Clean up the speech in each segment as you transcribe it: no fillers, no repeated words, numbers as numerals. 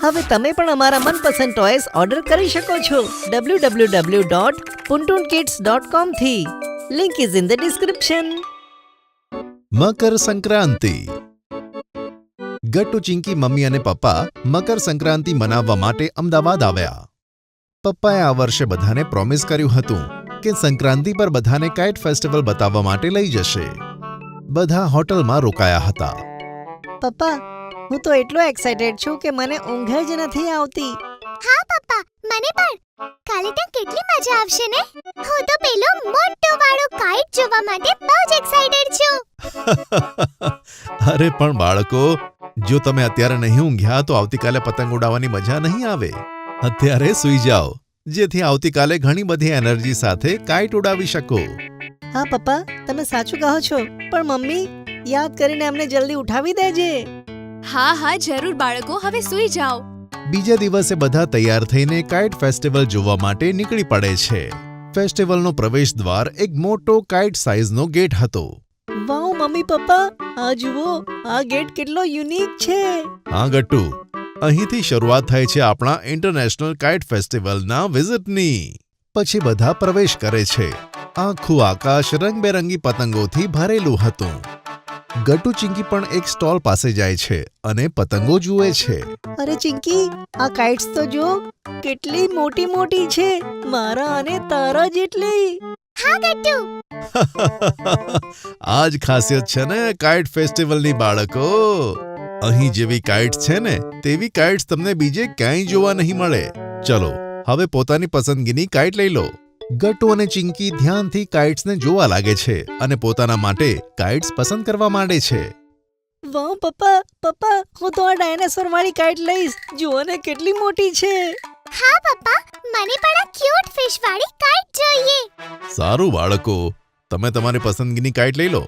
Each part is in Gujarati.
હવે તમે પણ અમારા મનપસંદ ટોયસ ઓર્ડર કરી શકો છો www.puntunkids.com થી. Link is in the description. Makar Sankranti. Gattu, Chinki, મમ્મી અને પપ્પા મકર સંક્રાંતિ મનાવવા માટે અમદાવાદ આવ્યા. પપ્પાએ આ વર્ષે બધાને પ્રોમિસ કર્યું હતું કે સંક્રાંતિ પર બધાને કાઇટ ફેસ્ટિવલ બતાવવા માટે લઈ જશે. બધા હોટલમાં રોકાયા હતા. પપ્પા, હું તો એટલો એક્સાઇટેડ છું કે મને ઊંઘ જ નથી આવતી. હા પપ્પા, મને પણ. કાલે ત્યાં કેટલી મજા આવશે ને. હું તો પેલો મોટો વાળો કાઇટ જોવા માટે બહુ જ એક્સાઇટેડ છું. અરે પણ બાળકો, જો તમે અત્યારે નહીં ઊંઘ્યા તો આવતીકાલે પતંગ ઉડાવવાની મજા નહીં આવે. અત્યારે સૂઈ જાઓ, જેથી આવતીકાલે ઘણી બધી એનર્જી સાથે કાઇટ ઉડાવી શકો. હા પપ્પા, તમે સાચું કહો છો, પણ મમ્મી યાદ કરીને અમને જલ્દી ઉઠાવી દેજે. હા હા જરૂર બાળકો, હવે સૂઈ જાઓ. બીજા દિવસે બધા તૈયાર થઈને કાઇટ ફેસ્ટિવલ જોવા માટે નીકળી પડે છે. ફેસ્ટિવલનો પ્રવેશ દ્વાર એક મોટો કાઇટ સાઇઝનો ગેટ હતો. વાવ મમ્મી પપ્પા, આ જુઓ, આ ગેટ કેટલો યુનિક છે. હા ગટ્ટુ, અહીંથી શરૂઆત થાય છે આપણા ઇન્ટરનેશનલ કાઇટ ફેસ્ટિવલના વિઝિટની. પછી બધા પ્રવેશ કરે છે. આખું આકાશ રંગબેરંગી પતંગોથી ભરેલું હતું. ગટ્ટુ, ચિંકી પણ એક સ્ટોલ પાસે જાય છે અને પતંગો જુએ છે. અરે ચિંકી, આ કાઇટ્સ તો જો, કેટલી મોટી મોટી છે, મારા અને તારા જેટલી. હા ગટ્ટુ. આ જ ખાસિયત છે ને કાઇટ ફેસ્ટિવલની બાળકો. અહીં જેવી કાઇટ્સ છે ને તેવી કાઇટ્સ તમને બીજે ક્યાંય જોવા નહીં મળે. ચલો હવે પોતાની પસંદગીની કાઇટ લઈ લો. ગટ્ટુ અને ચિંકી ધ્યાનથી કાઇટ્સને જોવા લાગે છે અને પોતાના માટે કાઇટ્સ પસંદ કરવા માંડે છે. વાહ પપ્પા, પપ્પા, હું તો આ ડાયનાસોર વાળી કાઇટ લઈશ. જુઓ ને કેટલી મોટી છે. હા પપ્પા, મને પણ આ ક્યુટ ફિશ વાળી કાઇટ જોઈએ. સારું બાળકો, તમે તમારી પસંદગીની કાઇટ લઈ લો.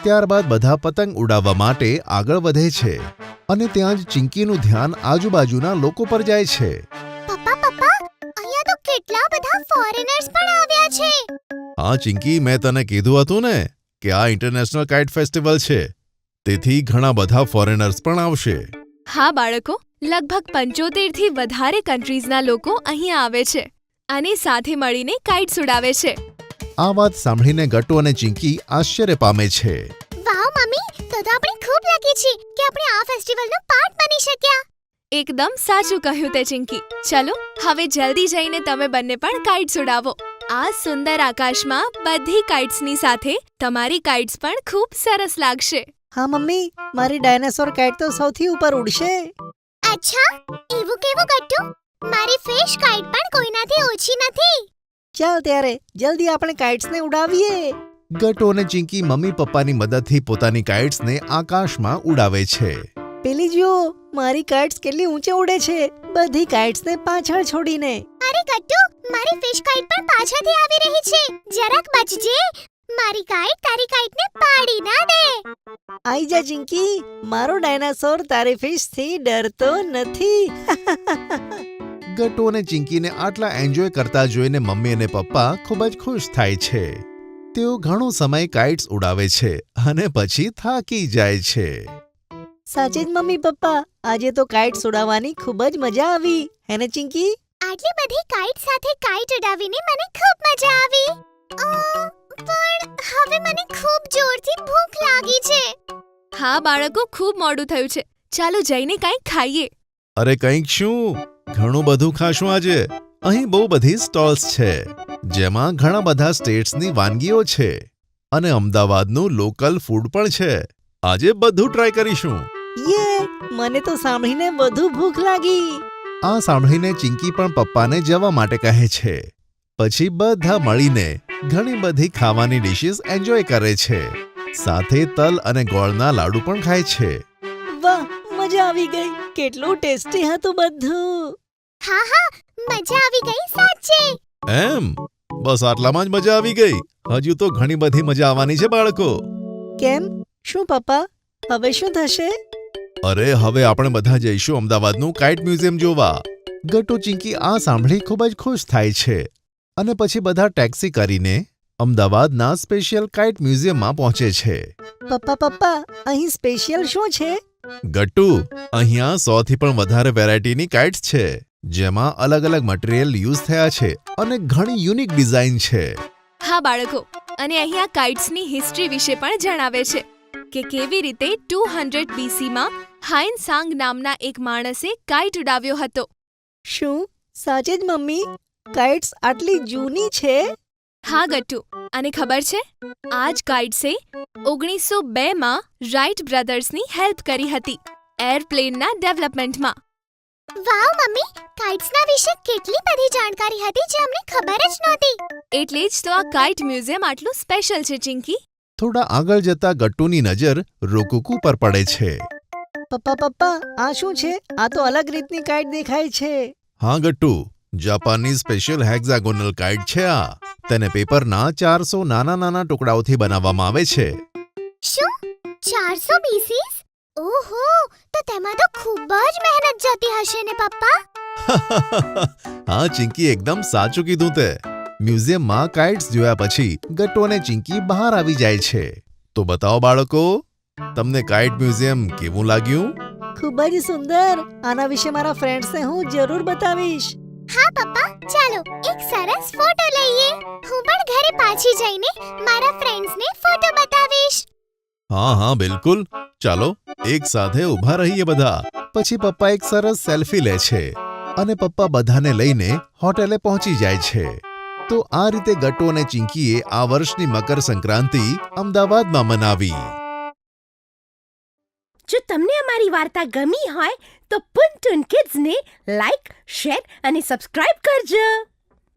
ત્યારબાદ બધા પતંગ ઉડાવવા માટે આગળ વધે છે અને ત્યાં જ ચિંકીનું ધ્યાન આજુબાજુના લોકો પર જાય છે. પપ્પા પપ્પા, અહીંયા તો કેટલા બધા ફોરેનર્સ પણ આવ્યા છે. હા ચિંકી, મેં તને કીધું હતું ને કે આ ઇન્ટરનેશનલ કાઇટ ફેસ્ટિવલ છે, તેથી ઘણા બધા ફોરેનર્સ પણ આવશે. હા બાળકો, લગભગ 75 થી વધારે કન્ટ્રીઝના લોકો અહીં આવે છે અને સાથે મળીને કાઇટ્સ ઉડાવે છે. આ વાત સાંભળીને ગટ્ટુ અને ચિંકી આશ્ચર્ય પામે છે. વાવ મમ્મી, તો આપણે ખૂબ લકી છીએ કે આપણે આ ફેસ્ટિવલનો પાર્ટ બની શક્યા. એકદમ સાચું કહ્યું તે ચિંકી. ચલો હવે જલ્દી જઈને તમે બંને પણ કાઇટ્સ ઉડાવો. આ સુંદર આકાશમાં બધી કાઇટ્સની સાથે તમારી કાઇટ્સ પણ ખૂબ સરસ લાગશે. હા મમ્મી, મારી ડાયનાસોર કાઇટ તો સૌથી ઉપર ઉડશે. અચ્છા, એવું કેવું ગટ્ટુ? મારી ફિશ કાઇટ પણ કોઈનાથી ઓછી નથી. ચાલ ત્યારે જલ્દી આપણે કાઇટ્સને ઉડાવીએ. ગટ્ટુ અને ચિંકી મમ્મી પપ્પાની મદદથી પોતાની કાઇટ્સને આકાશમાં ઉડાવે છે. પેલી જુઓ, મારી કાઇટ્સ કેટલી ઊંચે ઉડે છે, બધી કાઇટ્સને પાછળ છોડીને. અરે ગટ્ટુ, મારી ફિશ કાઇટ પણ પાછળથી આવી રહી છે. જરાક બચજે. મારી કાઇટ તારી કાઇટને પાડી ના દે. આઈ જા ચિંકી, મારો ડાયનાસોર તારી ફિશથી ડરતો નથી. ગટ્ટુ અને ચિંકીને આટલા એન્જોય કરતા જોઈને મમ્મી અને પપ્પા ખૂબ જ ખુશ થાય છે. તેઓ ઘણો સમય કાઇટ્સ ઉડાવે છે અને પછી થાકી જાય છે. સાચે જ મમ્મી પપ્પા, આજે તો કાઇટ્સ ઉડાવવાની ખૂબ જ મજા આવી, હે ને ચિંકી? આટલી બધી કાઇટ સાથે કાઇટ ઉડાવીને મને ખૂબ મજા આવી. પણ હવે મને ખૂબ જોરથી ભૂખ લાગી છે. હા બાળકો, ખૂબ મોડું થયું છે. ચાલો જઈને કંઈક ખાઈએ. અરે કંઈક શું, ઘણું બધું ખાશું આજે. અહીં બહુ બધી સ્ટોલ્સ છે, જેમાં ઘણા બધા સ્ટેટ્સની વાનગીઓ છે અને અમદાવાદનું લોકલ ફૂડ પણ છે. આજે બધું ટ્રાય કરીશું. યે, મને તો સાંભળીને વધુ ભૂખ લાગી. આ સાંભળીને ચિંકી પણ પપ્પાને જવા માટે કહે છે. પછી બધા મળીને ઘણી બધી ખાવાની ડિશિસ એન્જોય કરે છે. સાથે તલ અને ગોળના લાડુ પણ ખાય છે. વાહ, મજા આવી ગઈ. કેટલું ટેસ્ટી હતું બધું. હા હા, મજા આવી ગઈ સાચે. એમ? બસ આટલામાં જ મજા આવી ગઈ? હજુ તો ઘણી બધી મજા આવવાની છે બાળકો. કેમ? શું પપ્પા, હવે શું થશે? અરે હવે આપણે બધા જઈશું અમદાવાદનું કાઇટ મ્યુઝિયમ જોવા. ગટ્ટુ, ચિંકી આ સાંભળી ખૂબ જ ખુશ થાય છે અને પછી બધા ટેક્સી કરીને અમદાવાદના સ્પેશિયલ કાઇટ મ્યુઝિયમમાં પહોંચે છે. પપ્પા, અહીં સ્પેશિયલ શું છે? ગટ્ટુ, અહીંયા 100 થી પણ વધારે વેરાયટીની કાઇટ્સ છે, જેમાં અલગ અલગ મટીરિયલ યુઝ થયા છે અને ઘણી યુનિક ડિઝાઇન છે. હા બાળકો, અને અહીંયા કાઇટ્સની હિસ્ટ્રી વિશે પણ જણાવે છે કે કેવી રીતે 200 BC માં હાઇન સાંગ નામના એક માણસે કાઇટ ઉડાવ્યો હતો. શું સાચે જ મમ્મી? કાઇટ્સ આટલી જૂની છે? હા ગટ્ટુ, અને ખબર છે, આ જ કાઇટ્સે 1902 માં રાઇટ બ્રધર્સની હેલ્પ કરી હતી એરપ્લેનના ડેવલપમેન્ટમાં. વાવ મમ્મી, કાઇટ્સના વિશે કેટલી બધી જાણકારી હતી જે અમને ખબર જ નહોતી. એટલે જ તો આ કાઇટ મ્યુઝિયમ આટલું સ્પેશિયલ છે ચિંકી. થોડા આગળ જતા ગટ્ટુની નજર રોકુકુ પર પડે છે. પપ્પા, આ શું છે? આ તો અલગ રીતની કાઇટ દેખાય છે. હા ગટ્ટુ, જાપાનની સ્પેશિયલ હેક્ઝાગોનલ કાઇટ છે આ. તેને પેપરના 400 નાના નાના ટુકડાઓથી બનાવવામાં આવે છે. શું 400 પીસીસ? ઓહો, તો તેમાં તો ખૂબ જ મહેનત જતી હશે ને પપ્પા? હા ચિંકી, એકદમ સાચું કીધું તે. મ્યુઝિયમમાં કાઇટ્સ જોયા પછી ગટ્ટુ અને ચિંકી બહાર આવી જાય છે. તો બતાવો બાળકો, તમને કાઇટ મ્યુઝિયમ કેવું લાગ્યું? ખૂબ જ સુંદર. આના વિશે મારા ફ્રેન્ડ્સને હું જરૂર બતાવીશ. હા પપ્પા, ચાલો એક સરસ ફોટો લઈએ. હું પણ ઘરે પાછી જઈને મારા ફ્રેન્ડ્સને ફોટો બતાવીશ. હા બિલકુલ. ચાલો એક સાથે ઊભા રહીએ બધા. પછી પપ્પા એક સરસ સેલ્ફી લે છે અને પપ્પા બધાને લઈને હોટેલે પહોંચી જાય છે. તો આ રીતે ગટ્ટુ અને ચિંકીએ આ વર્ષની મકર સંક્રાંતિ અમદાવાદમાં મનાવી. જો તમને અમારી વાર્તા ગમી હોય તો ટૂન ટૂન કિડ્સને લાઈક, શેર અને સબસ્ક્રાઇબ કરજો.